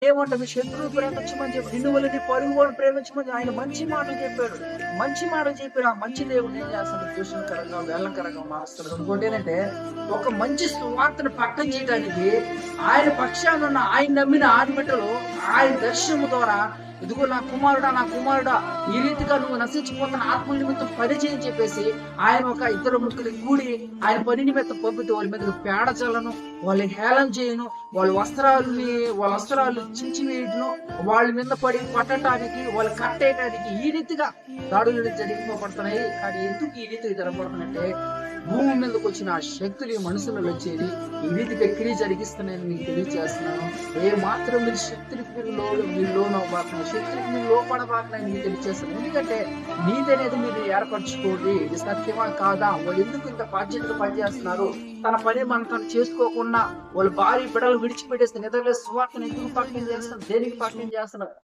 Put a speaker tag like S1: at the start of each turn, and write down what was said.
S1: ఏమంటది శత్రువు ప్రేమించమని చెప్పి నిన్ను వల్ల నీ పొరుగువాడిని ప్రేమించమని ఆయన మంచి మాటలు చెప్పాడు. మంచి మాటలు చెప్పాడు. ఆ మంచి దేవుడు ఏం చేస్తాడు? దూషణకరంగా, వేళకరంగా మారుస్తాడు. ఇంకోటి ఏంటంటే ఒక మంచి సువార్తను ప్రకటన చేయడానికి ఆయన పక్షాన ఉన్న ఆయన నమ్మిన ఆడబిడ్డలు ఆయన దర్శనము ద్వారా ఇదిగో నా కుమారుడా, నా కుమారుడా, ఈ రీతిగా నువ్వు నశించిపోతున్న ఆత్మ నిమిత్తం పని చేయని చెప్పేసి ఆయన ఒక ఇద్దరు ముగ్గురు కూడి ఆయన పని నిమిత్తం పంపితే వాళ్ళ మీద పేడ చల్లను, వాళ్ళని హేళన చేయను, వాళ్ళ వస్త్రాలు చించి వేయటను, వాళ్ళ మీద పడి పట్టడానికి, వాళ్ళు కట్టేయడానికి ఈ రీతిగా దాడులు జరిగిపోబడుతున్నాయి. కానీ ఎందుకు ఈ రీతిగా జరగబడుతున్నట్టే భూమి మీదకి వచ్చిన ఆ శక్తులు ఈ మనుషులు వచ్చేది ఈ రీతిగా క్రియ జరిగిస్తున్నాయని మీకు తెలియజేస్తున్నాను. ఏ మాత్రం మీరు శక్తులకు మీరు లోనవ్వబాకున్నాయి, శక్తులకు మీరు లోపడబాకున్నాయని మీకు తెలియజేస్తున్నాను. ఎందుకంటే నీతి అనేది మీరు ఏర్పరచుకోండి. ఇది సత్యమా కాదా? వాళ్ళు ఎందుకు ఇంత బాధ్యతగా పనిచేస్తున్నారు? తన పని మనం తను చేసుకోకుండా వాళ్ళ భార్య బిడ్డలు విడిచిపెట్టేస్తే నిద్రలే సువార్తను ఎందుకు ప్రకటన చేస్తున్నారు? దేనికి ప్రకటన చేస్తున్నారు?